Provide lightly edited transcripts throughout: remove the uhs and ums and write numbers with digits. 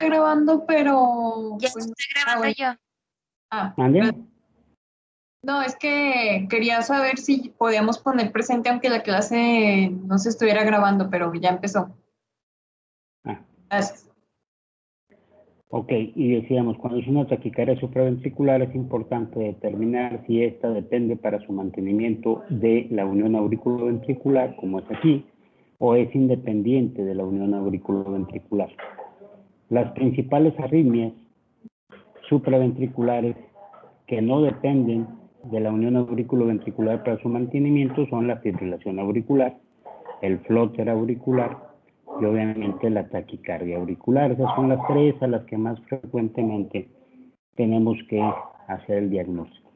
grabando, pero Ya pues, estoy grabando yo. ¿Mande? No, es que quería saber si podíamos poner presente aunque la clase no se estuviera grabando, pero ya empezó. Gracias. Ok, y decíamos, cuando es una taquicardia supraventricular es importante determinar si esta depende para su mantenimiento de la unión auriculoventricular, como es aquí, o es independiente de la unión auriculoventricular. Las principales arritmias supraventriculares que no dependen de la unión auriculoventricular para su mantenimiento son la fibrilación auricular, el flóter auricular y obviamente la taquicardia auricular. Esas son las tres a las que más frecuentemente tenemos que hacer el diagnóstico.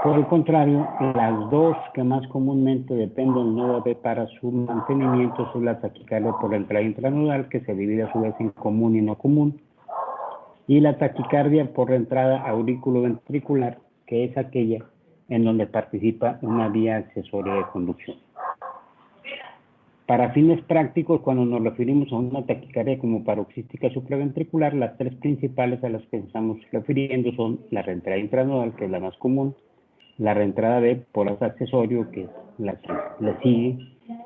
Por el contrario, las dos que más comúnmente dependen del nodo B para su mantenimiento son la taquicardia por entrada intranodal, que se divide a su vez en común y no común, y la taquicardia por entrada auriculoventricular, que es aquella en donde participa una vía accesoria de conducción. Para fines prácticos, cuando nos referimos a una taquicardia como paroxística supraventricular, las tres principales a las que estamos refiriendo son la reentrada intranodal, que es la más común, la reentrada B por accesorio, que es la que le sigue,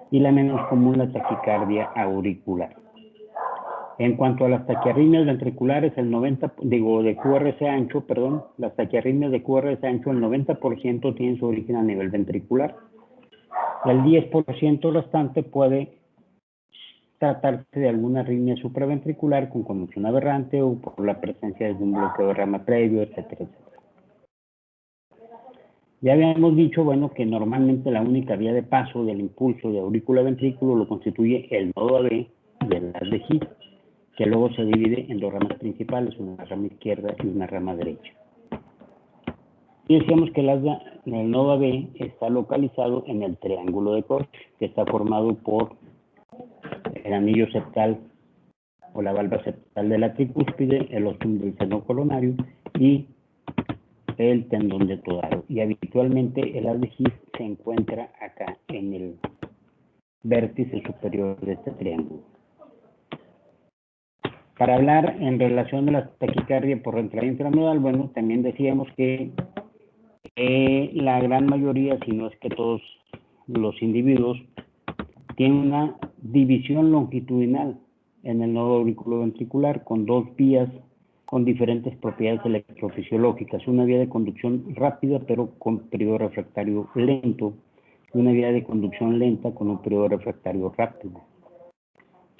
y la menos común, la taquicardia auricular. En cuanto a las taquiarritmias ventriculares, de QRS ancho, las taquiarritmias de QRS ancho, el 90% tienen su origen a nivel ventricular. El 10% restante puede tratarse de alguna arritmia supraventricular con conducción aberrante o por la presencia de un bloqueo de rama previo, etcétera, etcétera. Ya habíamos dicho, bueno, que normalmente la única vía de paso del impulso de aurícula-ventrículo lo constituye el nodo AB y el haz de His, que luego se divide en dos ramas principales, una rama izquierda y una rama derecha. Y decíamos que el nodo AB está localizado en el triángulo de Koch, que está formado por el anillo septal o la valva septal de la tricúspide, el óstum del seno coronario y el tendón de Todaro. Y habitualmente el haz de His se encuentra acá en el vértice superior de este triángulo. Para hablar en relación a la taquicardia por entrada intranodal, bueno, también decíamos que la gran mayoría, si no es que todos los individuos, tienen una división longitudinal en el nodo auriculoventricular con dos vías con diferentes propiedades electrofisiológicas, una vía de conducción rápida pero con periodo refractario lento, y una vía de conducción lenta con un periodo refractario rápido.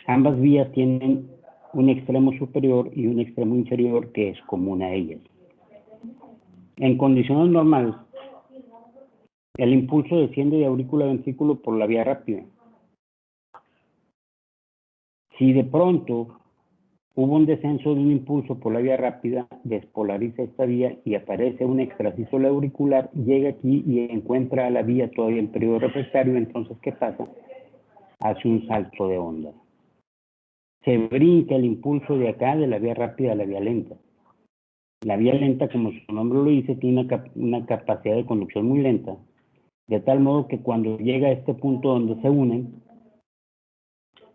Ambas vías tienen un extremo superior y un extremo inferior que es común a ellas. En condiciones normales, el impulso desciende de aurícula a ventrículo por la vía rápida. Si de pronto hubo un descenso de un impulso por la vía rápida, despolariza esta vía y aparece un extrasístole auricular, llega aquí y encuentra a la vía todavía en periodo refractario, entonces ¿qué pasa? Hace un salto de onda. Se brinca el impulso de acá, de la vía rápida a la vía lenta. La vía lenta, como su nombre lo dice, tiene una capacidad de conducción muy lenta, de tal modo que cuando llega a este punto donde se unen,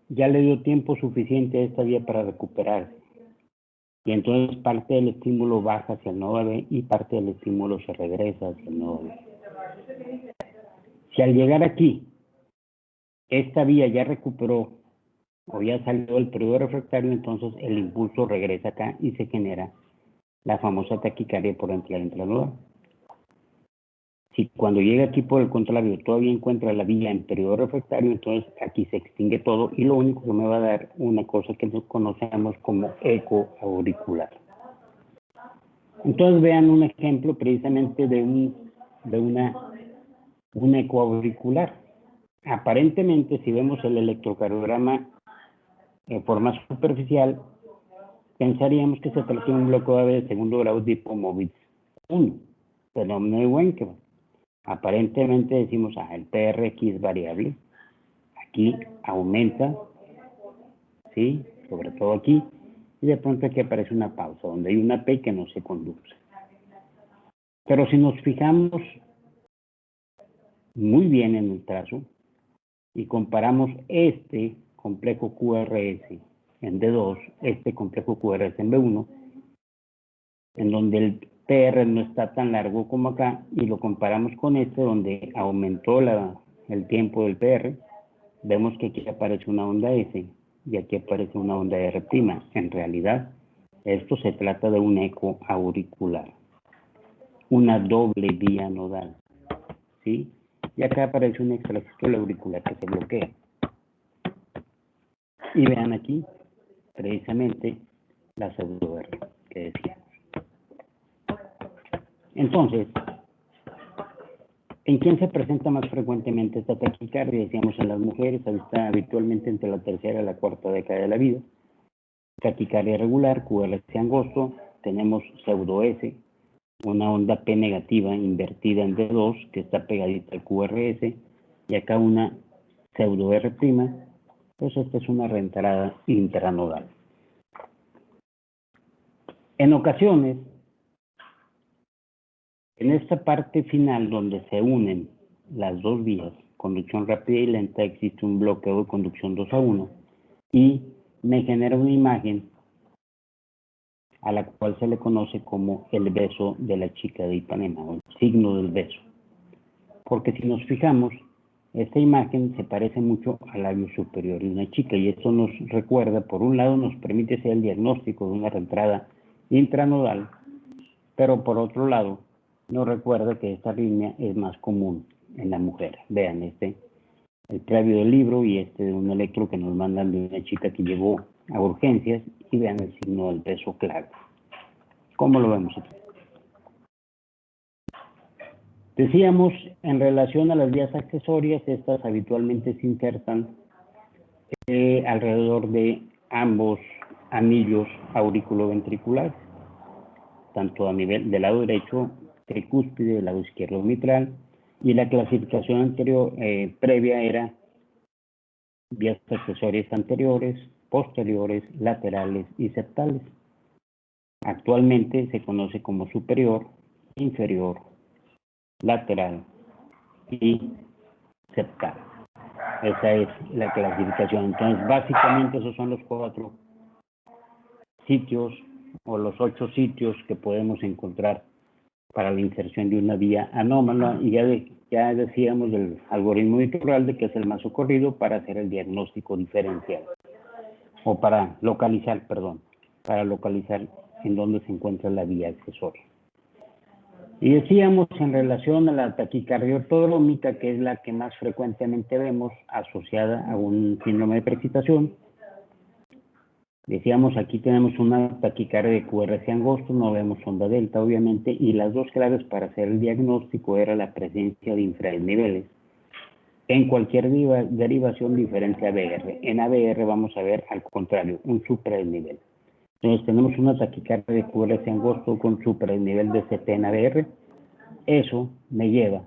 ya le dio tiempo suficiente a esta vía para recuperarse. Y entonces parte del estímulo baja hacia el nodo B y parte del estímulo se regresa hacia el nodo B. Si al llegar aquí, esta vía ya recuperó o ya salió del periodo refractario, entonces el impulso regresa acá y se genera la famosa taquicardia por entrada intranodal. Si cuando llega aquí por el contrario todavía encuentra la vía en periodo refractario, entonces aquí se extingue todo y lo único que me va a dar una cosa que nos conocemos como eco auricular. Entonces vean un ejemplo precisamente de un eco auricular. Aparentemente, si vemos el electrocardiograma en forma superficial, pensaríamos que se trata de un bloqueo de segundo grado de Hippomovitz 1, fenómeno de Wenckebach. Aparentemente decimos, el PRX es variable, aquí aumenta, ¿sí? Sobre todo aquí, y de pronto aquí aparece una pausa, donde hay una P que no se conduce. Pero si nos fijamos muy bien en el trazo y comparamos este complejo QRS en D2, este complejo QRS en B1, en donde el PR no está tan largo como acá, y lo comparamos con este, donde aumentó el tiempo del PR, vemos que aquí aparece una onda S y aquí aparece una onda R'. En realidad, esto se trata de un eco auricular, una doble vía nodal, ¿sí? Y acá aparece un extrasistole auricular que se bloquea. Y vean aquí, precisamente, la pseudo R que decíamos. Entonces, ¿en quién se presenta más frecuentemente esta taquicardia? Decíamos en las mujeres, está habitualmente entre la tercera y la cuarta década de la vida. Taquicardia regular, QRS angosto, tenemos pseudo S, una onda P negativa invertida en D2 que está pegadita al QRS, y acá una pseudo R', pues esta es una reentrada intranodal. En ocasiones, en esta parte final donde se unen las dos vías, conducción rápida y lenta, existe un bloqueo de conducción 2:1 y me genera una imagen a la cual se le conoce como el beso de la chica de Ipanema, o el signo del beso. Porque si nos fijamos, esta imagen se parece mucho al labio superior de una chica, y esto nos recuerda, por un lado, nos permite hacer el diagnóstico de una reentrada intranodal, pero por otro lado, nos recuerda que esta arritmia es más común en la mujer. Vean el previo del libro y de un electro que nos mandan de una chica que llegó a urgencias, y vean el signo del beso claro. ¿Cómo lo vemos aquí? Decíamos, en relación a las vías accesorias, estas habitualmente se insertan alrededor de ambos anillos auriculoventriculares, tanto a nivel del lado derecho tricúspide, del lado izquierdo mitral, y la clasificación anterior, previa, era vías accesorias anteriores, posteriores, laterales y septales. Actualmente se conoce como superior, inferior, lateral y septal. Esa es la clasificación. Entonces, básicamente esos son los 4 sitios o los 8 sitios que podemos encontrar para la inserción de una vía anómala, y ya decíamos del algoritmo de Iturralde, que es el más socorrido para hacer el diagnóstico diferencial, o para localizar en dónde se encuentra la vía accesoria. Y decíamos, en relación a la taquicardia ortodrómica, que es la que más frecuentemente vemos asociada a un síndrome de precipitación, decíamos, aquí tenemos una taquicardia de QRS angosto, no vemos onda delta, obviamente, y las dos claves para hacer el diagnóstico era la presencia de infradesniveles en cualquier derivación diferente a ABR. En ABR vamos a ver, al contrario, un supradesnivel. Entonces tenemos una taquicardia de QRS angosto con supradesnivel de CT en ABR. Eso me lleva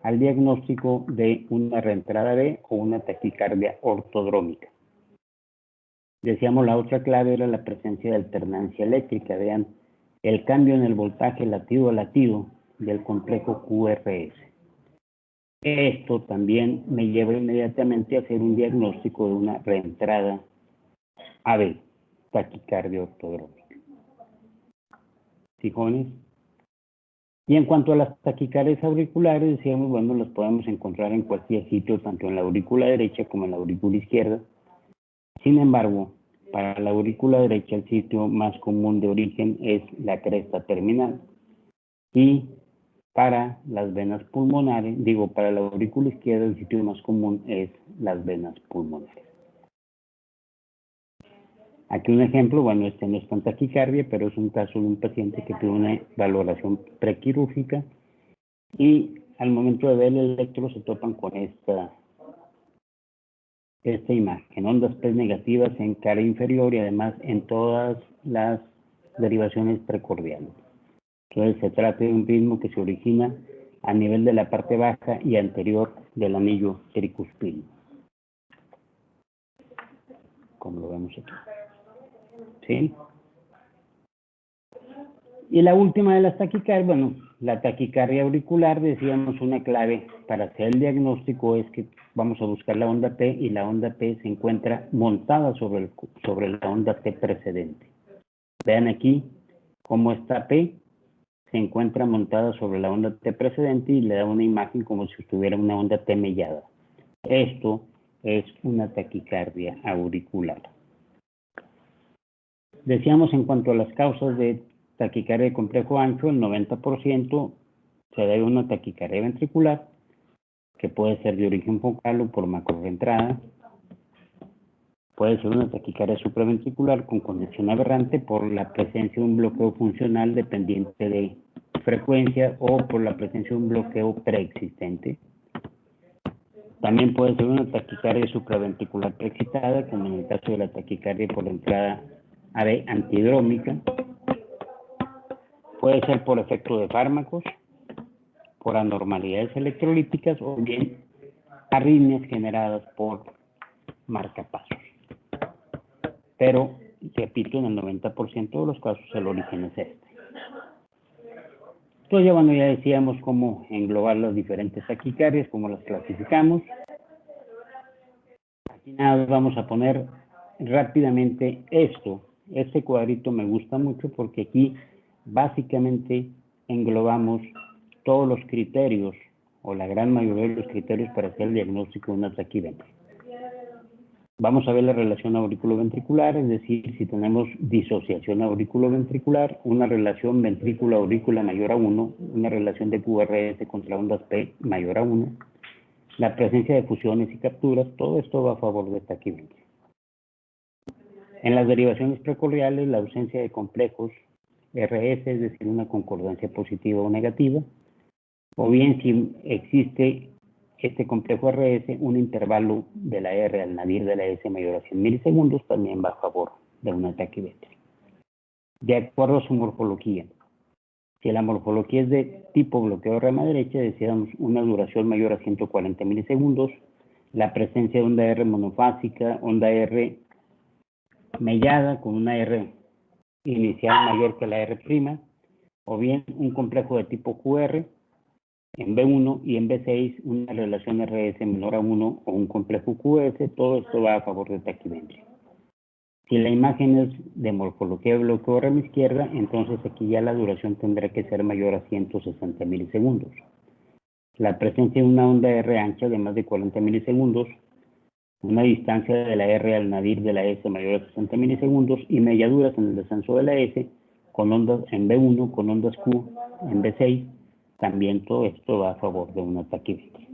al diagnóstico de una reentrada B o una taquicardia ortodrómica. Decíamos, la otra clave era la presencia de alternancia eléctrica. Vean el cambio en el voltaje latido a latido del complejo QRS. Esto también me lleva inmediatamente a hacer un diagnóstico de una reentrada AB, taquicardia ortodrómica. ¿Fijones? Y en cuanto a las taquicardias auriculares, decíamos, bueno, las podemos encontrar en cualquier sitio, tanto en la aurícula derecha como en la aurícula izquierda. Sin embargo, para la aurícula derecha el sitio más común de origen es la cresta terminal, y para las venas pulmonares, para la aurícula izquierda el sitio más común es las venas pulmonares. Aquí un ejemplo, bueno, este no es con taquicardia, pero es un caso de un paciente que tuvo una valoración prequirúrgica, y al momento de ver el electro se topan con esta imagen, ondas P negativas en cara inferior y además en todas las derivaciones precordiales. Entonces se trata de un ritmo que se origina a nivel de la parte baja y anterior del anillo tricúspide, como lo vemos aquí. ¿Sí? Y la última de las taquicardias, bueno, La taquicardia auricular, decíamos, una clave para hacer el diagnóstico es que vamos a buscar la onda P y la onda P se encuentra montada sobre la onda T precedente. Vean aquí cómo esta P se encuentra montada sobre la onda T precedente y le da una imagen como si estuviera una onda T mellada. Esto es una taquicardia auricular. Decíamos en cuanto a las causas de taquicardia de complejo ancho, el 90% se debe a una taquicardia ventricular, que puede ser de origen focal o por macroentrada. Puede ser una taquicardia supraventricular con condición aberrante por la presencia de un bloqueo funcional dependiente de frecuencia o por la presencia de un bloqueo preexistente. También puede ser una taquicardia supraventricular preexcitada, como en el caso de la taquicardia por entrada AV antidrómica. Puede ser por efecto de fármacos, por anormalidades electrolíticas o bien arritmias generadas por marcapasos. Pero, repito, en el 90% de los casos el origen es este. Entonces, ya decíamos cómo englobar las diferentes taquicardias, cómo las clasificamos. Aquí nada, vamos a poner rápidamente esto. Este cuadrito me gusta mucho porque aquí básicamente englobamos todos los criterios, o la gran mayoría de los criterios para hacer el diagnóstico de una taquiventre. Vamos a ver la relación auriculoventricular, es decir, si tenemos disociación auriculoventricular, una relación ventrículo-aurícula mayor a 1, una relación de QRS contra ondas P mayor a 1, la presencia de fusiones y capturas, todo esto va a favor de taquiventre. En las derivaciones precordiales, la ausencia de complejos RS, es decir, una concordancia positiva o negativa, o bien si existe este complejo RS, un intervalo de la R al nadir de la S mayor a 100 milisegundos, también va a favor de una taquiventre. De acuerdo a su morfología, si la morfología es de tipo bloqueo de rama derecha, decíamos una duración mayor a 140 milisegundos, la presencia de onda R monofásica, onda R mellada con una R inicial mayor que la R', o bien un complejo de tipo QR, en B1 y en B6 una relación RS menor a 1 o un complejo QS, todo esto va a favor de taquiventre. Si la imagen es de morfología de bloqueo rama izquierda, entonces aquí ya la duración tendrá que ser mayor a 160 milisegundos. La presencia de una onda R ancha de más de 40 milisegundos, una distancia de la R al nadir de la S mayor a 60 milisegundos y melladuras en el descenso de la S con ondas en B1, con ondas Q en B6, también todo esto va a favor de una taquiventre.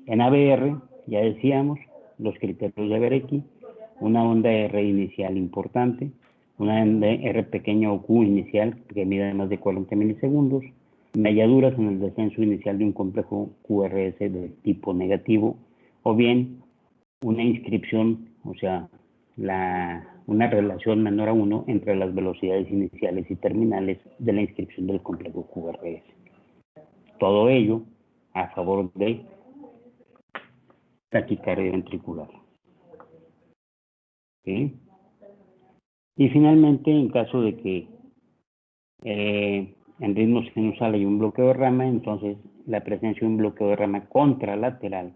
En ABR, ya decíamos, los criterios de ver aquí, una onda R inicial importante, una onda R pequeña o Q inicial que mide más de 40 milisegundos, melladuras en el descenso inicial de un complejo QRS de tipo negativo, o bien una inscripción, o sea, una relación menor a 1 entre las velocidades iniciales y terminales de la inscripción del complejo QRS. Todo ello a favor de taquicardia ventricular. ¿Sí? Y finalmente, en caso de que en ritmo sinusal hay un bloqueo de rama, entonces la presencia de un bloqueo de rama contralateral,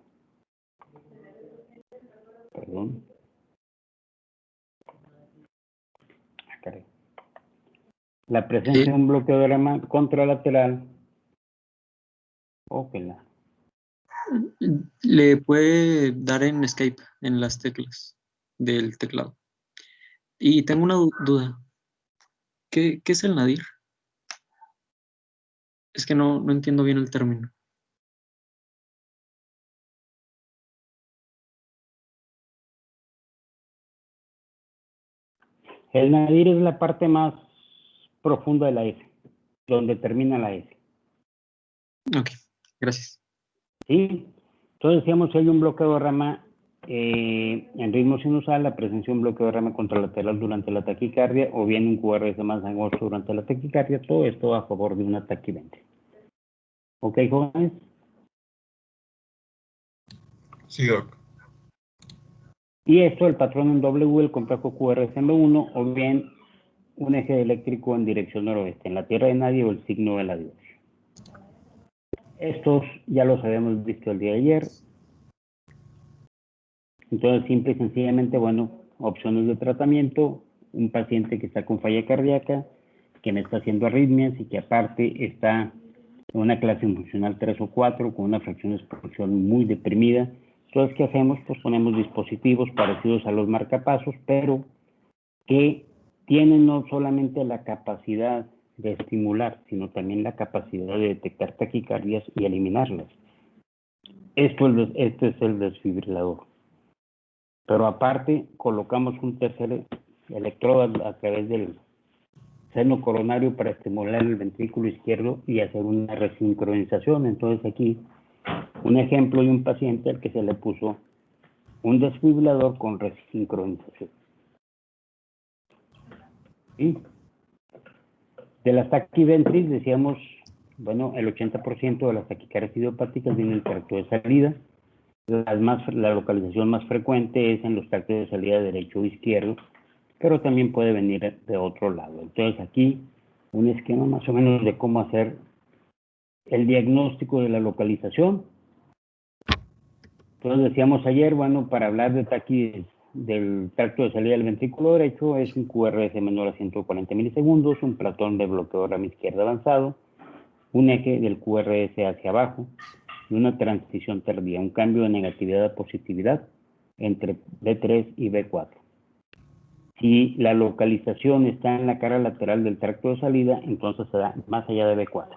la presencia de un bloqueo de rama contralateral, le puede dar en escape en las teclas del teclado. Y tengo una duda. ¿Qué es el nadir? Es que no entiendo bien el término. El nadir es la parte más profunda de la S, donde termina la S. Ok, gracias. Sí, entonces decíamos que hay un bloqueo de rama en ritmo sinusal, la presencia de un bloqueo de rama contralateral durante la taquicardia, o bien un QRS más angosto durante la taquicardia, todo esto a favor de una taquiventre. ¿Ok, jóvenes? Sí, doc. Y esto, el patrón en W, el complejo QRS en B1, o bien un eje eléctrico en dirección noroeste, en la tierra de nadie o el signo de la Dios. Estos ya los habíamos visto el día de ayer. Entonces, simple y sencillamente, bueno, opciones de tratamiento, un paciente que está con falla cardíaca, que me está haciendo arritmias y que aparte está en una clase funcional 3 o 4 con una fracción de expulsión muy deprimida. Entonces, ¿qué hacemos? Pues ponemos dispositivos parecidos a los marcapasos, pero que tienen no solamente la capacidad de estimular, sino también la capacidad de detectar taquicardias y eliminarlas. Este es el desfibrilador. Pero aparte, colocamos un tercer electrodo a través del seno coronario para estimular el ventrículo izquierdo y hacer una resincronización. Entonces aquí, un ejemplo de un paciente al que se le puso un desfibrilador con resincronización. ¿Sí? De las taquiventris decíamos, bueno, el 80% de las taquicardias idiopáticas vienen del tracto de salida. La localización más frecuente es en los tractos de salida derecho o izquierdo, pero también puede venir de otro lado. Entonces aquí un esquema más o menos de cómo hacer el diagnóstico de la localización. Entonces decíamos ayer, bueno, para hablar de taquis del tracto de salida del ventrículo derecho es un QRS menor a 140 milisegundos, un platón de bloqueo de rama izquierda avanzado, un eje del QRS hacia abajo y una transición tardía, un cambio de negatividad a positividad entre B3 y B4. Si la localización está en la cara lateral del tracto de salida, entonces se da más allá de B4.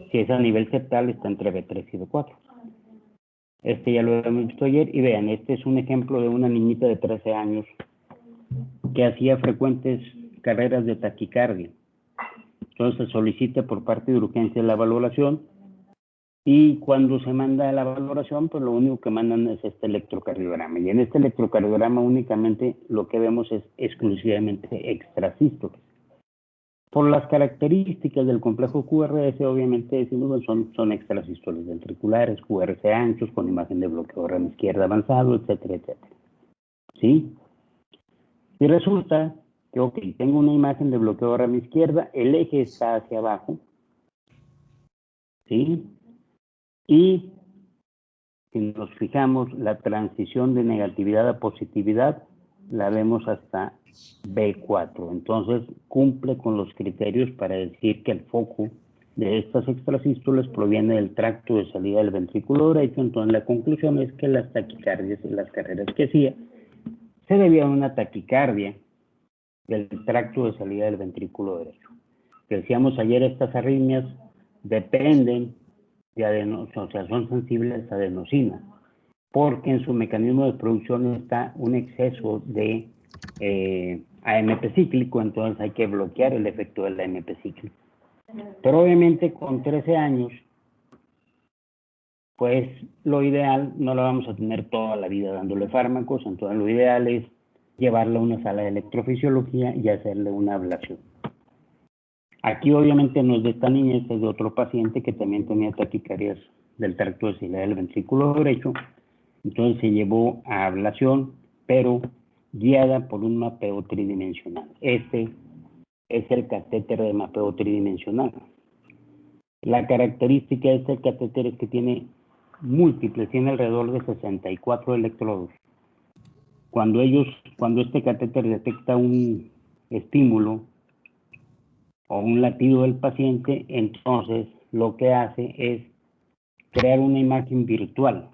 Si es a nivel septal, está entre B3 y B4. Este ya lo hemos visto ayer y vean, este es un ejemplo de una niñita de 13 años que hacía frecuentes carreras de taquicardia. Entonces solicita por parte de urgencia la valoración y cuando se manda la valoración, pues lo único que mandan es este electrocardiograma. Y en este electrocardiograma únicamente lo que vemos es exclusivamente extrasístoles. Por las características del complejo QRS, obviamente decimos, son extrasístoles ventriculares, QRS anchos, con imagen de bloqueo de rama izquierda avanzado, etcétera, etcétera. ¿Sí? Y resulta que, ok, tengo una imagen de bloqueo de rama izquierda, el eje está hacia abajo, ¿sí? Y si nos fijamos, la transición de negatividad a positividad la vemos hasta B4. Entonces, cumple con los criterios para decir que el foco de estas extrasístoles proviene del tracto de salida del ventrículo derecho. Entonces, la conclusión es que las taquicardias y las carreras que hacía se debían a una taquicardia del tracto de salida del ventrículo derecho. Decíamos ayer, estas arritmias dependen de o sea, son sensibles a adenosina, porque en su mecanismo de producción está un exceso de AMP cíclico, entonces hay que bloquear el efecto del AMP cíclico. Pero obviamente con 13 años, pues lo ideal, no la vamos a tener toda la vida dándole fármacos, entonces lo ideal es llevarla a una sala de electrofisiología y hacerle una ablación. Aquí obviamente no es de esta niña, este es de otro paciente que también tenía taquicardias del tracto de salida del ventrículo derecho. Entonces se llevó a ablación, pero guiada por un mapeo tridimensional. Este es el catéter de mapeo tridimensional. La característica de este catéter es que tiene múltiples, tiene alrededor de 64 electrodos. Cuando este catéter detecta un estímulo o un latido del paciente, entonces lo que hace es crear una imagen virtual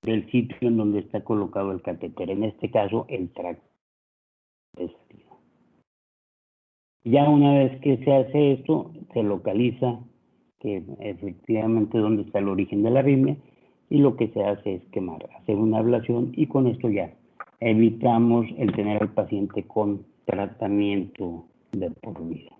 del sitio en donde está colocado el catéter, en este caso el tracto de salida. Ya una vez que se hace esto, se localiza que efectivamente dónde está el origen de la arritmia y lo que se hace es hacer una ablación y con esto ya evitamos el tener al paciente con tratamiento de por vida.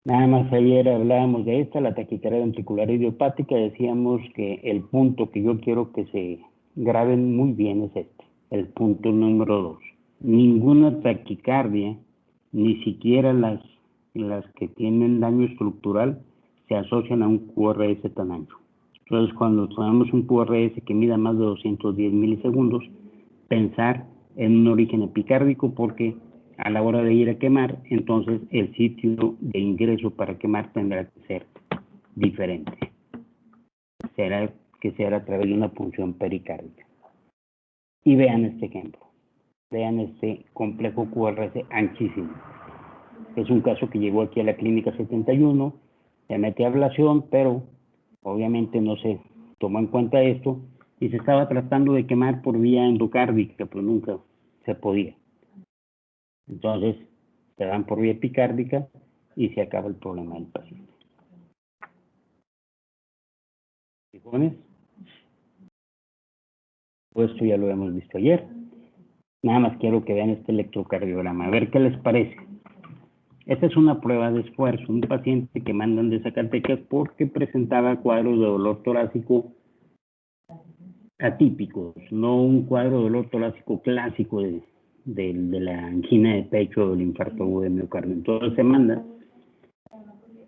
Nada más ayer hablábamos de esta, la taquicardia ventricular idiopática, decíamos que el punto que yo quiero que se graben muy bien es este, el punto número 2. Ninguna taquicardia, ni siquiera las que tienen daño estructural, se asocian a un QRS tan ancho. Entonces, cuando tenemos un QRS que mida más de 210 milisegundos, pensar en un origen epicárdico, porque a la hora de ir a quemar, entonces el sitio de ingreso para quemar tendrá que ser diferente. Será que sea a través de una punción pericárdica. Y vean este ejemplo. Vean este complejo QRS anchísimo. Es un caso que llegó aquí a la clínica 71, se mete a ablación, pero obviamente no se tomó en cuenta esto y se estaba tratando de quemar por vía endocárdica, pero nunca se podía. Entonces, se dan por vía epicárdica y se acaba el problema del paciente. ¿Sí, jóvenes? Pues esto ya lo hemos visto ayer. Nada más quiero que vean este electrocardiograma, a ver qué les parece. Esta es una prueba de esfuerzo, un paciente que mandan de Zacatecas porque presentaba cuadros de dolor torácico atípicos, no un cuadro de dolor torácico clásico de la angina de pecho o del infarto agudo de miocardio. Entonces se manda.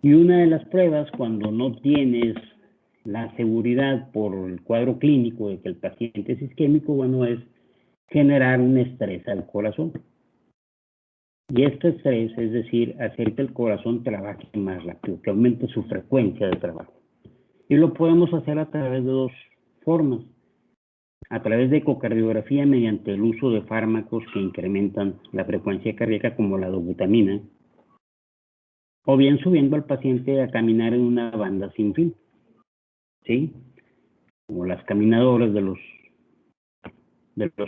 Y una de las pruebas, cuando no tienes la seguridad por el cuadro clínico de que el paciente es isquémico, bueno, es generar un estrés al corazón. Y este estrés, es decir, hacer que el corazón trabaje más rápido, que aumente su frecuencia de trabajo. Y lo podemos hacer a través de dos formas. A través de ecocardiografía mediante el uso de fármacos que incrementan la frecuencia cardíaca como la dobutamina, o bien subiendo al paciente a caminar en una banda sin fin, ¿sí? Como las caminadoras de los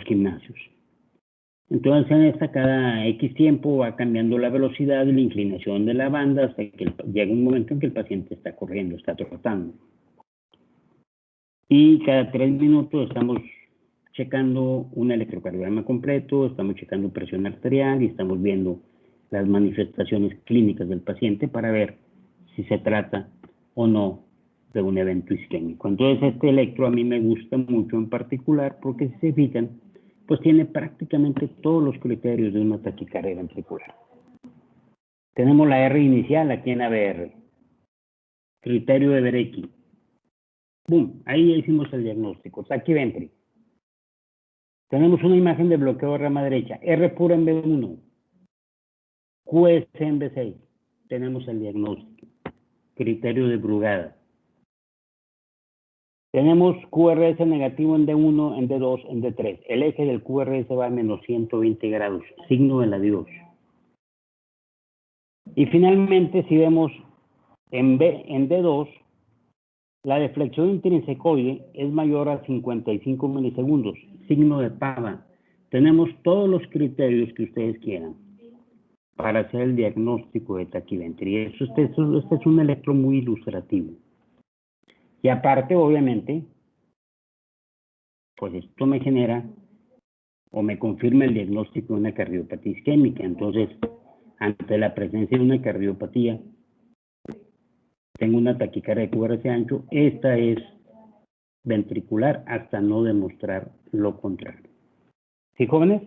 gimnasios. Entonces en esta cada X tiempo va cambiando la velocidad y la inclinación de la banda hasta que llega un momento en que el paciente está corriendo, está trotando. Y cada 3 minutos estamos checando un electrocardiograma completo, estamos checando presión arterial y estamos viendo las manifestaciones clínicas del paciente para ver si se trata o no de un evento isquémico. Entonces este electro a mí me gusta mucho en particular porque si se fijan, pues tiene prácticamente todos los criterios de una taquicardia ventricular. Tenemos la R inicial aquí en ABR, criterio de Berecki. ¡Bum! Ahí ya hicimos el diagnóstico, taquiventri. Tenemos una imagen de bloqueo de rama derecha, R pura en B1, QS en B6. Tenemos el diagnóstico, criterio de Brugada. Tenemos QRS negativo en D1, en D2, en D3. El eje del QRS va a menos 120 grados, signo del adiós. Y finalmente, si vemos en D2, la deflexión intrinsecoide es mayor a 55 milisegundos, signo de Pava. Tenemos todos los criterios que ustedes quieran para hacer el diagnóstico de taquiventri. Este es un electro muy ilustrativo. Y aparte, obviamente, pues esto me genera o me confirma el diagnóstico de una cardiopatía isquémica. Entonces, ante la presencia de una cardiopatía, tengo una taquicardia de QRS ancho, esta es ventricular hasta no demostrar lo contrario. ¿Sí, jóvenes?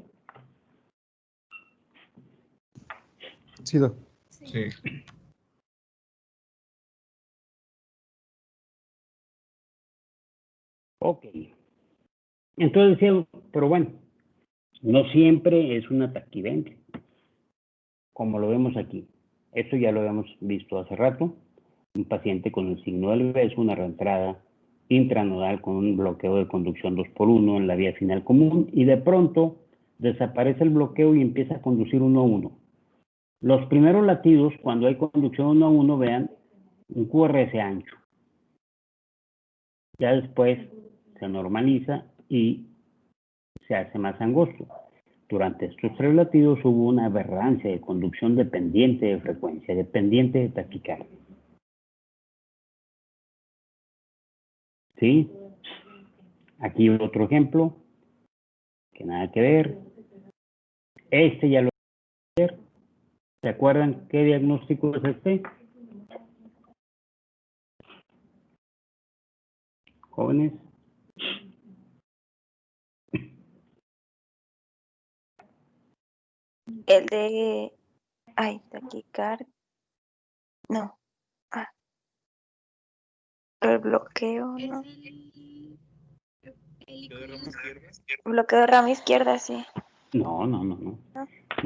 Sí, Doc. Sí. Ok. Entonces decía, pero bueno, no siempre es una taquiventri, como lo vemos aquí. Esto ya lo habíamos visto hace rato. Un paciente con el signo del beso, una reentrada intranodal con un bloqueo de conducción 2x1 en la vía final común y de pronto desaparece el bloqueo y empieza a conducir 1-1. Los primeros latidos, cuando hay conducción 1-1, vean, un QRS ancho. Ya después se normaliza y se hace más angosto. Durante estos 3 latidos hubo una aberrancia de conducción dependiente de frecuencia, dependiente de taquicardia. ¿Sí? Aquí otro ejemplo, que nada que ver. Este ya lo voy a ver. ¿Se acuerdan qué diagnóstico es este? Jóvenes. El de... Ay, taquicardia. No. El bloqueo, ¿no? Bloqueo de rama izquierda, sí. No. No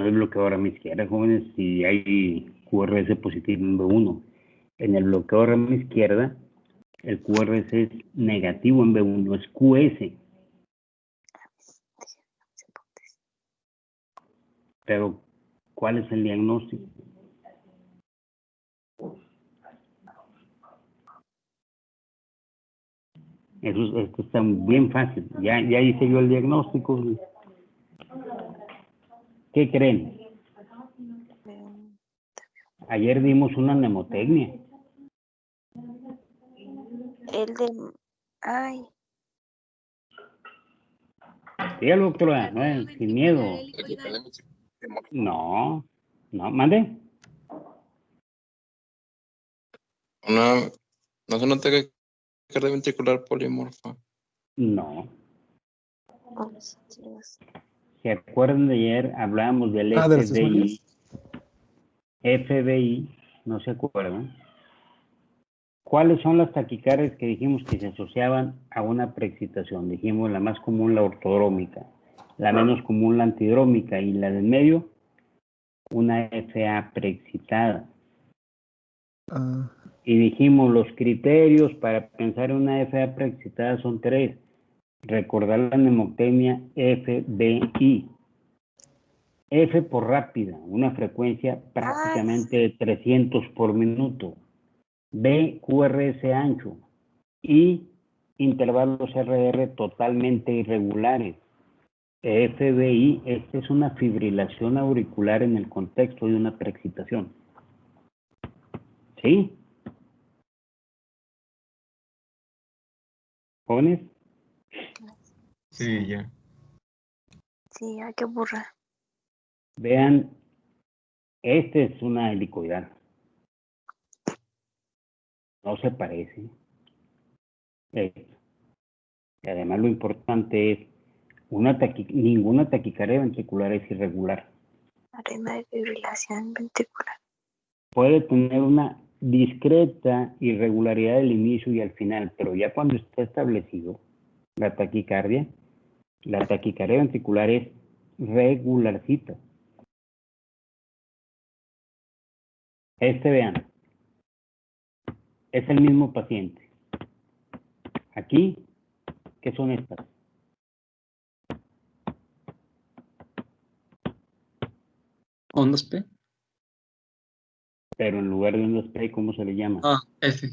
es bloqueador a mi izquierda, jóvenes, si hay QRS positivo en B1. En el bloqueador a mi izquierda, el QRS es negativo en B1, es QS. Pero, ¿cuál es el diagnóstico? Esto está bien fácil. Ya hice yo el diagnóstico. ¿Qué creen? Ayer vimos una mnemotecnia. El de... Ay. Dígalo, doctora, no, sin miedo. No, mande. No se nota que es ventricular polimorfa. No. Oh, Dios. ¿Se acuerdan de ayer? Hablábamos del ¿de las FBI. testimonios? FBI, ¿no se acuerdan? ¿Cuáles son las taquicardias que dijimos que se asociaban a una preexcitación? Dijimos la más común, la ortodrómica, la menos común, la antidrómica, y la del medio, una FA preexcitada. Y dijimos los criterios para pensar en una FA preexcitada son 3. Recordar la mnemotecnia FBI. F por rápida, una frecuencia prácticamente de 300 por minuto. B, QRS ancho. Y intervalos RR totalmente irregulares. FBI, esta es una fibrilación auricular en el contexto de una preexcitación. ¿Sí? ¿Jóvenes? Sí, ya. Sí, hay que borrar. Vean, esta es una helicoidal. No se parece. Esto. Y además lo importante es, ninguna taquicardia ventricular es irregular. Arritmia de fibrilación ventricular. Puede tener una discreta irregularidad del inicio y al final, pero ya cuando está establecido la taquicardia ventricular es regularcita. Vean, es el mismo paciente. Aquí, ¿qué son estas? ¿Ondas P? Pero en lugar de ondas P, ¿cómo se le llama? F.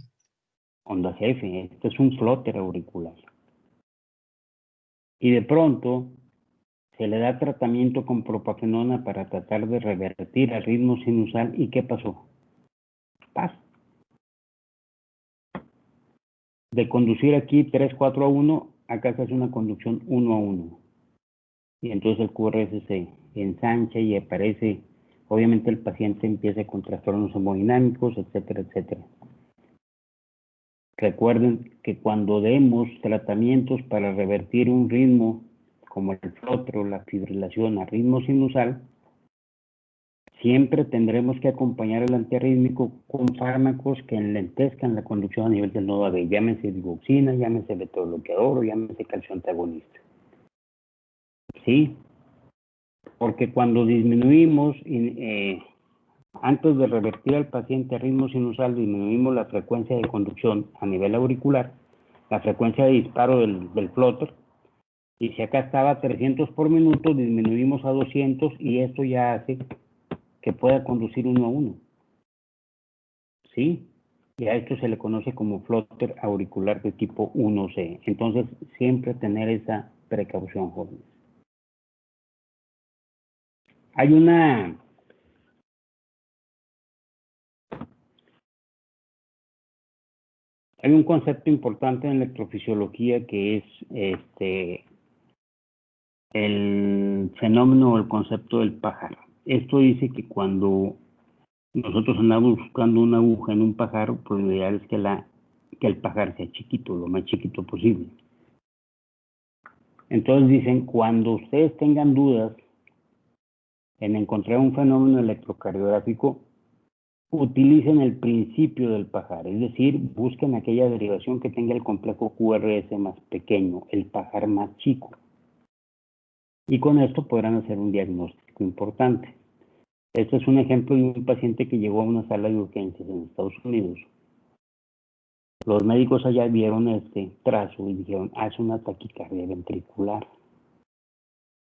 Ondas F. Este es un flóter auricular. Y de pronto se le da tratamiento con propafenona para tratar de revertir el ritmo sinusal. ¿Y qué pasó? Paz. De conducir aquí 3-4-1, acá se hace una conducción 1-1. Y entonces el QRS se ensancha y aparece, obviamente el paciente empieza con trastornos hemodinámicos, etcétera, etcétera. Recuerden que cuando demos tratamientos para revertir un ritmo, como el flóter o la fibrilación a ritmo sinusal, siempre tendremos que acompañar el antiarrítmico con fármacos que enlentezcan la conducción a nivel del nodo AB, llámese digoxina, llámese beta-bloqueador o llámese calcio antagonista. ¿Sí? Porque cuando disminuimos, antes de revertir al paciente a ritmo sinusal, disminuimos la frecuencia de conducción a nivel auricular, la frecuencia de disparo del flóter, y si acá estaba a 300 por minuto, disminuimos a 200 y esto ya hace que pueda conducir 1-1. ¿Sí? Y a esto se le conoce como flóter auricular de tipo 1C. Entonces, siempre tener esa precaución, jóvenes. Hay un concepto importante en electrofisiología que es el fenómeno o el concepto del pajar. Esto dice que cuando nosotros andamos buscando una aguja en un pajar, pues lo ideal es que el pajar sea chiquito, lo más chiquito posible. Entonces dicen, cuando ustedes tengan dudas en encontrar un fenómeno electrocardiográfico, utilicen el principio del pajar, es decir, busquen aquella derivación que tenga el complejo QRS más pequeño, el pajar más chico. Y con esto podrán hacer un diagnóstico importante. Este es un ejemplo de un paciente que llegó a una sala de urgencias en Estados Unidos. Los médicos allá vieron este trazo y dijeron, es una taquicardia ventricular.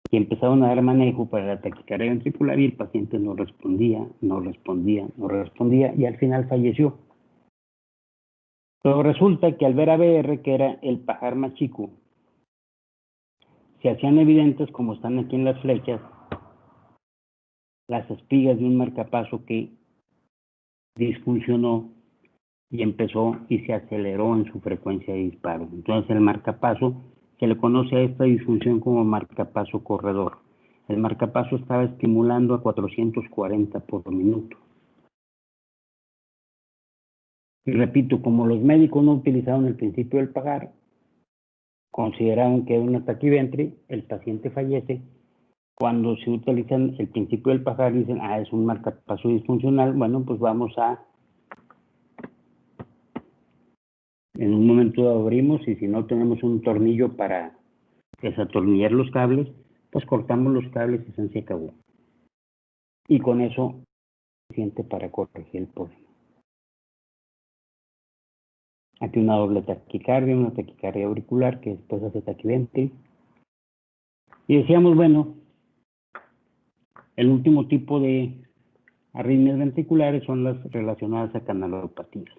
Y empezaron a dar manejo para la taquicardia ventricular y el paciente no respondía, y al final falleció. Pero resulta que al ver a BR, que era el pajar más chico, se hacían evidentes, como están aquí en las flechas, las espigas de un marcapaso que disfuncionó y empezó y se aceleró en su frecuencia de disparo. Entonces el marcapaso, se le conoce a esta disfunción como marcapaso corredor. El marcapaso estaba estimulando a 440 por minuto. Y repito, como los médicos no utilizaron el principio del pajar, consideraron que era un taquiventri, el paciente fallece. Cuando se utilizan el principio del pajar, dicen, es un marcapaso disfuncional, bueno, pues vamos a... En un momento dado abrimos y si no tenemos un tornillo para desatornillar los cables, pues cortamos los cables y se acabó. Y con eso es suficiente para corregir el problema. Aquí una doble taquicardia, una taquicardia auricular que después hace taquiventri. Y decíamos, bueno, el último tipo de arritmias ventriculares son las relacionadas a canalopatías.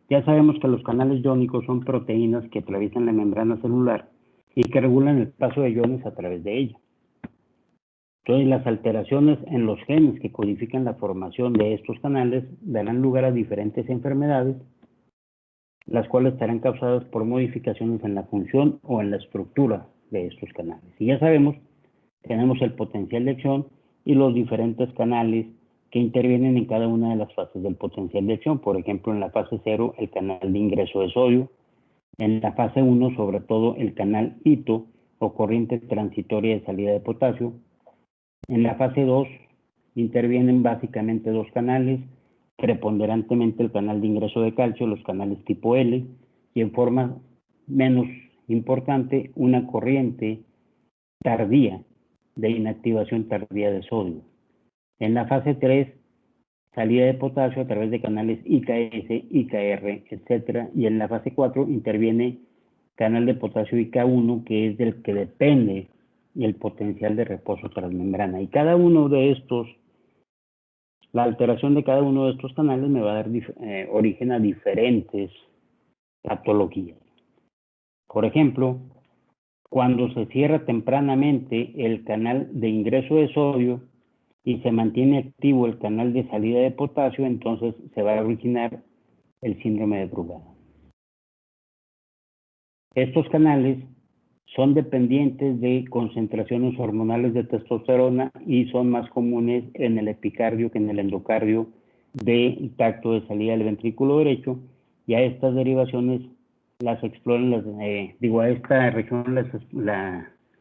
Ya sabemos que los canales iónicos son proteínas que atraviesan la membrana celular y que regulan el paso de iones a través de ella. Entonces, las alteraciones en los genes que codifican la formación de estos canales darán lugar a diferentes enfermedades, las cuales estarán causadas por modificaciones en la función o en la estructura de estos canales. Y ya sabemos, tenemos el potencial de acción y los diferentes canales que intervienen en cada una de las fases del potencial de acción. Por ejemplo, en la fase 0, el canal de ingreso de sodio. En la fase 1, sobre todo, el canal ITO, o corriente transitoria de salida de potasio. En la fase 2, intervienen básicamente dos canales, preponderantemente el canal de ingreso de calcio, los canales tipo L, y en forma menos importante, una corriente tardía, de inactivación tardía de sodio. En la fase 3, salida de potasio a través de canales IKS, IKR, etc. Y en la fase 4 interviene canal de potasio IK1, que es del que depende el potencial de reposo transmembrana. Y cada uno de estos, la alteración de cada uno de estos canales me va a dar origen a diferentes patologías. Por ejemplo, cuando se cierra tempranamente el canal de ingreso de sodio y se mantiene activo el canal de salida de potasio, entonces se va a originar el síndrome de Brugada. Estos canales son dependientes de concentraciones hormonales de testosterona y son más comunes en el epicardio que en el endocardio del tracto de salida del ventrículo derecho, y a estas derivaciones las exploran, a esta región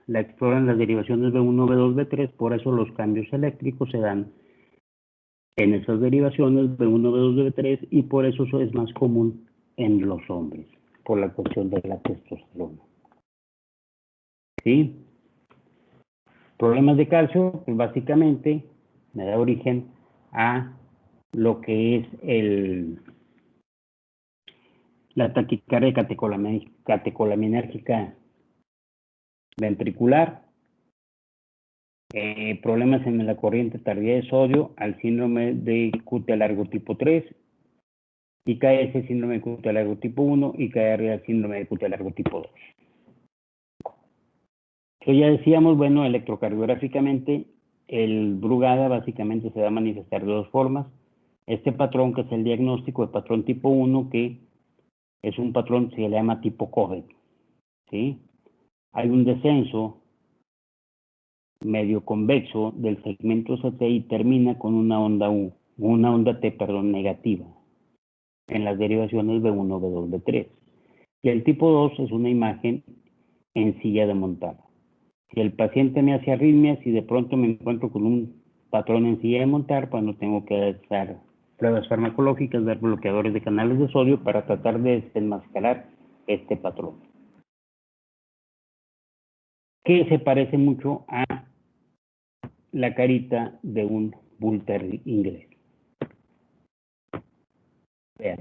la exploran las derivaciones B1, B2, B3, por eso los cambios eléctricos se dan en esas derivaciones B1, B2, B3, y por eso es más común en los hombres, por la cuestión de la testosterona. ¿Sí? Problemas de calcio, pues básicamente me da origen a lo que es la taquicardia catecolaminérgica ventricular, problemas en la corriente tardía de sodio, al síndrome de QT largo tipo 3, IKS síndrome de QT largo tipo 1, IKR al síndrome de QT largo tipo 2. Entonces ya decíamos, bueno, electrocardiográficamente el Brugada básicamente se va a manifestar de dos formas. Este patrón, que es el diagnóstico, el patrón tipo 1, que es un patrón que se le llama tipo Cohen, ¿sí? Hay un descenso medio convexo del segmento CT y termina con una onda T, negativa en las derivaciones B1, B2, B3. Y el tipo 2 es una imagen en silla de montar. Si el paciente me hace arritmias y de pronto me encuentro con un patrón en silla de montar, pues no tengo que estar pruebas farmacológicas, dar bloqueadores de canales de sodio para tratar de desenmascarar este patrón, que se parece mucho a la carita de un Bull Terrier inglés. Vean,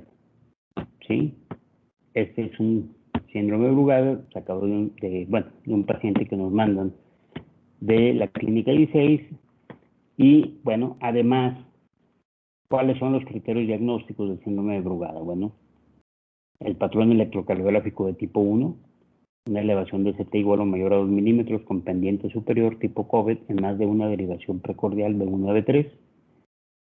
¿sí? Este es un síndrome de Brugada sacado de un paciente que nos mandan de la clínica 16. Y bueno, además, ¿cuáles son los criterios diagnósticos del síndrome de Brugada? Bueno, el patrón electrocardiográfico de tipo 1, una elevación de CT igual o mayor a 2 milímetros con pendiente superior tipo COVID en más de una derivación precordial de 1 a B3,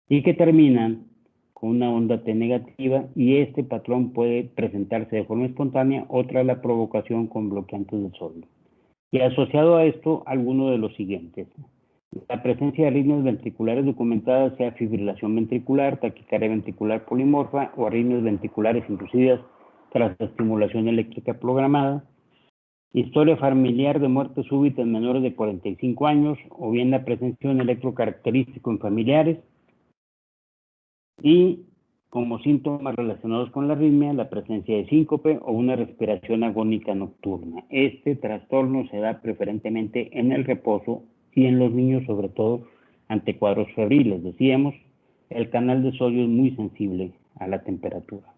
y que terminan con una onda T negativa, y este patrón puede presentarse de forma espontánea o tras la provocación con bloqueantes de sodio. Y asociado a esto, alguno de los siguientes: la presencia de arritmias ventriculares documentadas, sea fibrilación ventricular, taquicardia ventricular polimorfa o arritmias ventriculares inducidas tras la estimulación eléctrica programada, historia familiar de muerte súbita en menores de 45 años, o bien la presencia de un electrocaracterístico en familiares, y como síntomas relacionados con la arritmia, la presencia de síncope o una respiración agónica nocturna. Este trastorno se da preferentemente en el reposo y en los niños, sobre todo ante cuadros febriles. Decíamos, el canal de sodio es muy sensible a la temperatura.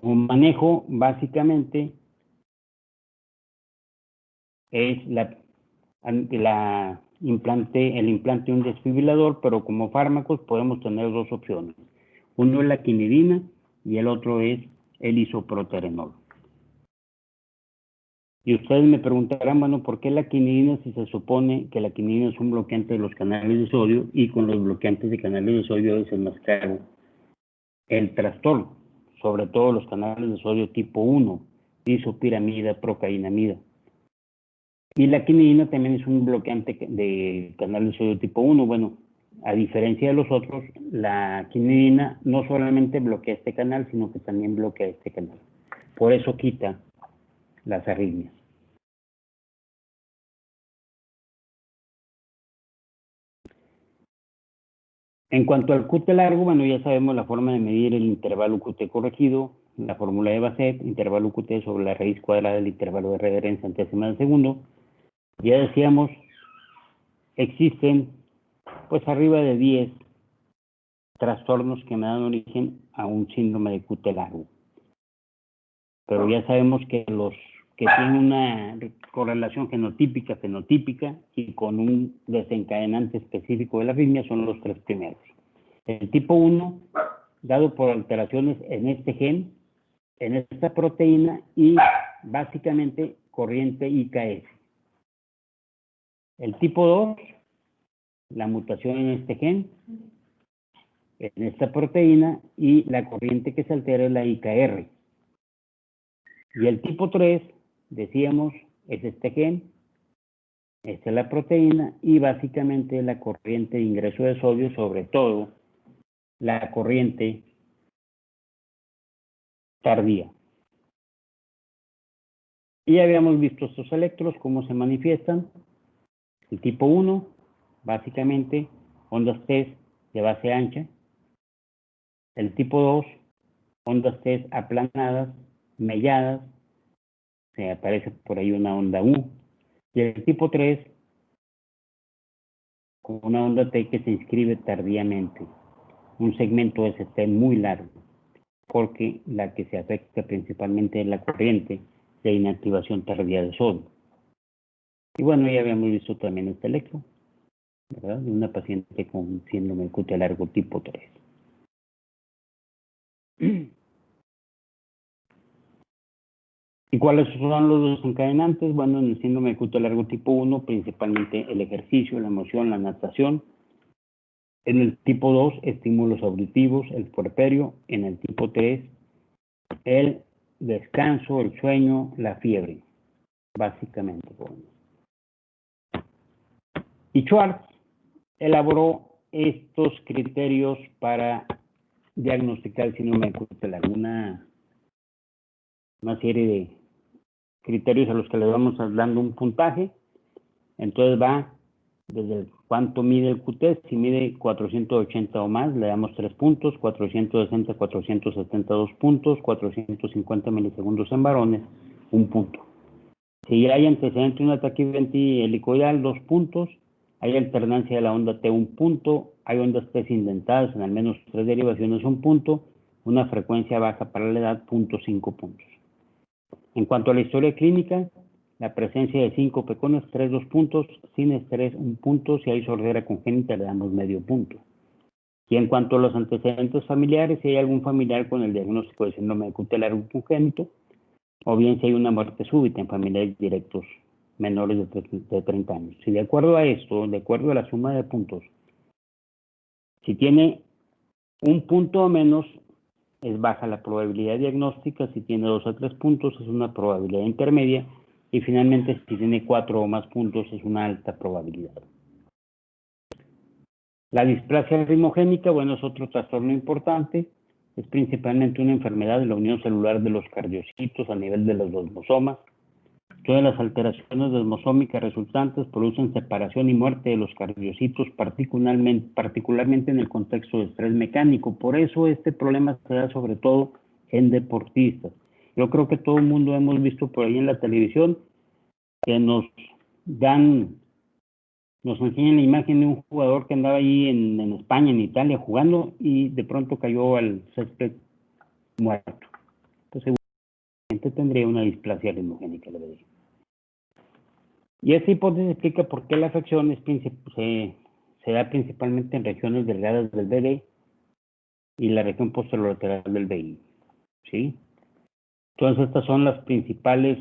Un manejo, básicamente, es el implante de un desfibrilador, pero como fármacos podemos tener dos opciones. Uno es la quinidina y el otro es el isoproterenol. Y ustedes me preguntarán, bueno, ¿por qué la quinidina si se supone que la quinidina es un bloqueante de los canales de sodio y con los bloqueantes de canales de sodio es el más caro el trastorno, sobre todo los canales de sodio tipo 1, disopiramida, procainamida? Y la quinidina también es un bloqueante de canal de sodio tipo 1. Bueno, a diferencia de los otros, la quinidina no solamente bloquea este canal, sino que también bloquea este canal. Por eso quita las arritmias. En cuanto al QT largo, bueno, ya sabemos la forma de medir el intervalo QT corregido, la fórmula de Bassett, intervalo QT sobre la raíz cuadrada del intervalo de referencia en centésimas de segundo. Ya decíamos, existen pues arriba de 10 trastornos que me dan origen a un síndrome de QT largo. Pero ya sabemos que los que tienen una correlación fenotípica y con un desencadenante específico de la arritmia son los tres primeros. El tipo 1, dado por alteraciones en este gen, en esta proteína y básicamente corriente IKS. El tipo 2, la mutación en este gen, en esta proteína, y la corriente que se altera es la IKR. Y el tipo 3, decíamos, es este gen, esta es la proteína y básicamente la corriente de ingreso de sodio, sobre todo la corriente tardía. Y ya habíamos visto estos electros, cómo se manifiestan. El tipo 1, básicamente, ondas T de base ancha. El tipo 2, ondas T aplanadas, melladas. Se aparece por ahí una onda U. Y el tipo 3, con una onda T que se inscribe tardíamente. Un segmento ST muy largo, porque la que se afecta principalmente es la corriente de inactivación tardía de sodio. Y bueno, ya habíamos visto también este electro, ¿verdad? De una paciente con síndrome de QT largo tipo 3. ¿Y cuáles son los desencadenantes? Bueno, en el síndrome de QT largo tipo 1, principalmente el ejercicio, la emoción, la natación. En el tipo 2, estímulos auditivos, el puerperio. En el tipo 3, el descanso, el sueño, la fiebre, básicamente. Y Schwartz elaboró estos criterios para diagnosticar el síndrome de QT largo, una serie de criterios a los que le vamos dando un puntaje. Entonces va desde cuánto mide el QT. Si mide 480 o más, le damos 3 puntos, 460, 470, 2 puntos, 450 milisegundos en varones, 1 punto. Si hay antecedente de un ataque helicoidal, 2 puntos. Hay alternancia de la onda T, 1 punto. Hay ondas T indentadas en al menos 3 derivaciones, 1 punto. Una frecuencia baja para la edad, 0.5 puntos. En cuanto a la historia clínica, la presencia de síncope con estrés, 2 puntos. Sin estrés, 1 punto. Si hay sordera congénita, le damos medio punto. Y en cuanto a los antecedentes familiares, si hay algún familiar con el diagnóstico de síndrome de QT largo congénito, o bien si hay una muerte súbita en familiares directos menores de 30 años. Si de acuerdo a esto, de acuerdo a la suma de puntos, si tiene 1 punto o menos, es baja la probabilidad diagnóstica. Si tiene 2 a 3 puntos, es una probabilidad intermedia. Y finalmente, si tiene 4 o más puntos, es una alta probabilidad. La displasia ritmogénica, bueno, es otro trastorno importante. Es principalmente una enfermedad de la unión celular de los cardiocitos a nivel de los desmosomas. Todas las alteraciones desmosómicas resultantes producen separación y muerte de los cardiocitos, particularmente en el contexto de estrés mecánico. Por eso este problema se da sobre todo en deportistas. Yo creo que todo el mundo hemos visto por ahí en la televisión que nos enseñan la imagen de un jugador que andaba ahí en España, en Italia, jugando y de pronto cayó al césped muerto. Entonces, seguramente tendría una displasia ritmogénica, le diría. Y esta hipótesis explica por qué la afección se da principalmente en regiones delgadas del BD y la región posterolateral del BI. ¿Sí? Entonces, estas son las principales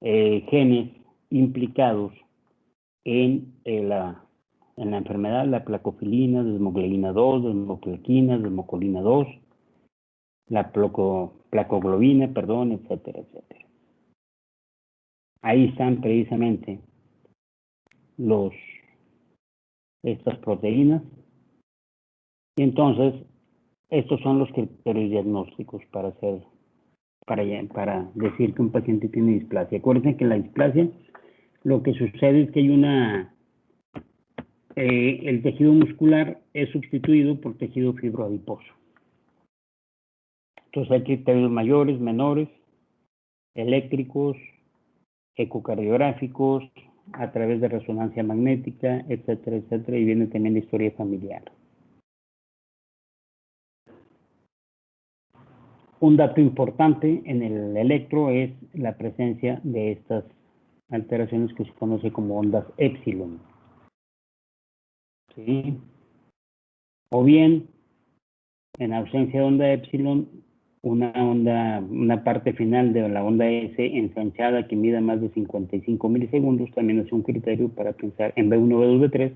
genes implicados en la enfermedad: la placofilina, desmoglobina 2, desmoclequina, desmocolina 2, la placoglobina, etcétera, etcétera. Ahí están precisamente estas proteínas. Y entonces, estos son los criterios diagnósticos para decir que un paciente tiene displasia. Acuérdense que la displasia, lo que sucede es que hay el tejido muscular es sustituido por tejido fibroadiposo. Entonces hay criterios mayores, menores, eléctricos, ecocardiográficos, a través de resonancia magnética, etcétera, etcétera, y viene también la historia familiar. Un dato importante en el electro es la presencia de estas alteraciones que se conoce como ondas épsilon. ¿Sí? O bien, en ausencia de onda épsilon, una parte final de la onda S ensanchada que mida más de 55 milisegundos también es un criterio para pensar en B1, B2, B3,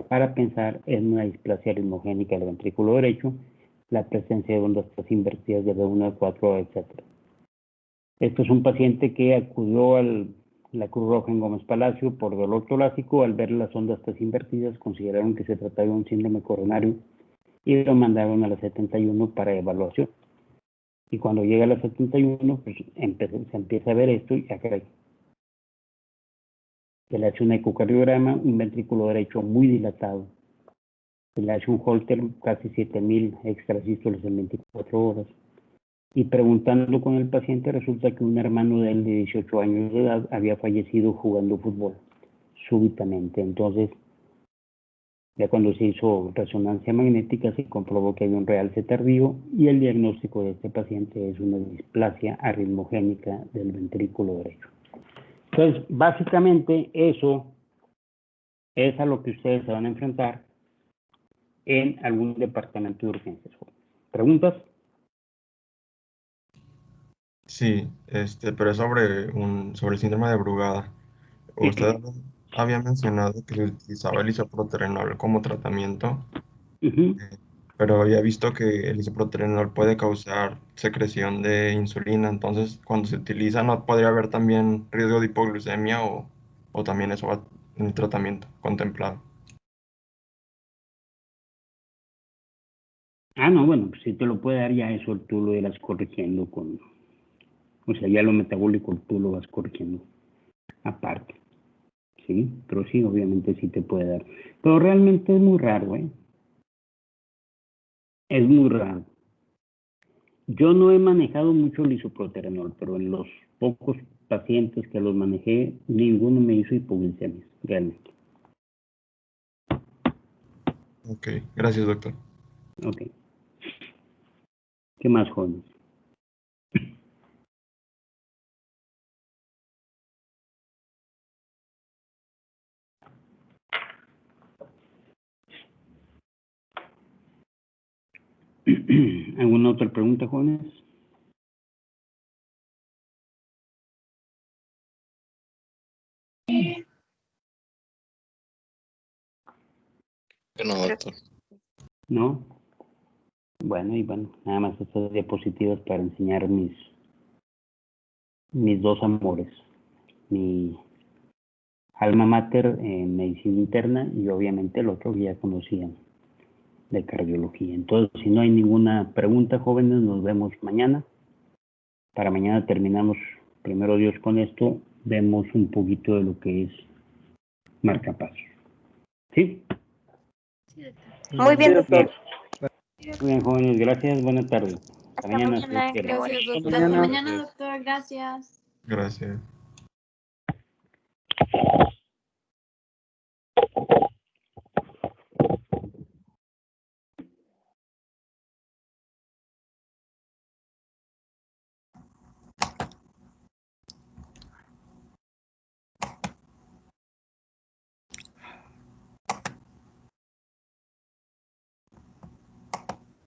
para pensar en una displasia ritmogénica del ventrículo derecho, la presencia de ondas invertidas de B1, B4, etc. Esto es un paciente que acudió a la Cruz Roja en Gómez Palacio por dolor torácico. Al ver las ondas invertidas, consideraron que se trataba de un síndrome coronario y lo mandaron a la 71 para evaluación. Y cuando llega a la 71, pues se empieza a ver esto y acá se le hace un ecocardiograma, un ventrículo derecho muy dilatado. Se le hace un Holter, casi 7000 extrasístoles en 24 horas. Y preguntando con el paciente, resulta que un hermano de él de 18 años de edad había fallecido jugando fútbol súbitamente. Entonces, ya cuando se hizo resonancia magnética, se comprobó que había un realce tardío y el diagnóstico de este paciente es una displasia arritmogénica del ventrículo derecho. Entonces, básicamente eso es a lo que ustedes se van a enfrentar en algún departamento de urgencias. ¿Preguntas? Sí, pero es sobre el síndrome de Brugada. Usted había mencionado que se utilizaba el isoproterenol como tratamiento, pero había visto que el isoproterenol puede causar secreción de insulina. Entonces, cuando se utiliza, ¿no podría haber también riesgo de hipoglucemia o también eso va en el tratamiento contemplado? No, bueno, pues si te lo puede dar ya eso, tú lo irás corrigiendo ya lo metabólico tú lo vas corrigiendo aparte. ¿sí? Pero sí, obviamente sí te puede dar. Pero realmente es muy raro, ¿eh? Es muy raro. Yo no he manejado mucho el isoproterenol, pero en los pocos pacientes que los manejé, ninguno me hizo hipoglucemia, realmente. Ok, gracias, doctor. Ok. ¿Qué más, jóvenes? ¿Alguna otra pregunta, jóvenes? No, doctor. ¿No? Bueno, y bueno, nada más estas diapositivas para enseñar mis dos amores. Mi alma mater en medicina interna y obviamente el otro que ya conocían de cardiología. Entonces, si no hay ninguna pregunta, jóvenes, nos vemos mañana. Para mañana terminamos, primero Dios, con esto. Vemos un poquito de lo que es marcapasos. ¿Sí? Muy bien, doctor. Muy bien, jóvenes, gracias. Buenas tardes. Hasta Hasta mañana. mañana. Si Dios quiere. Qué bonito. Hasta mañana, doctor. Gracias. Gracias.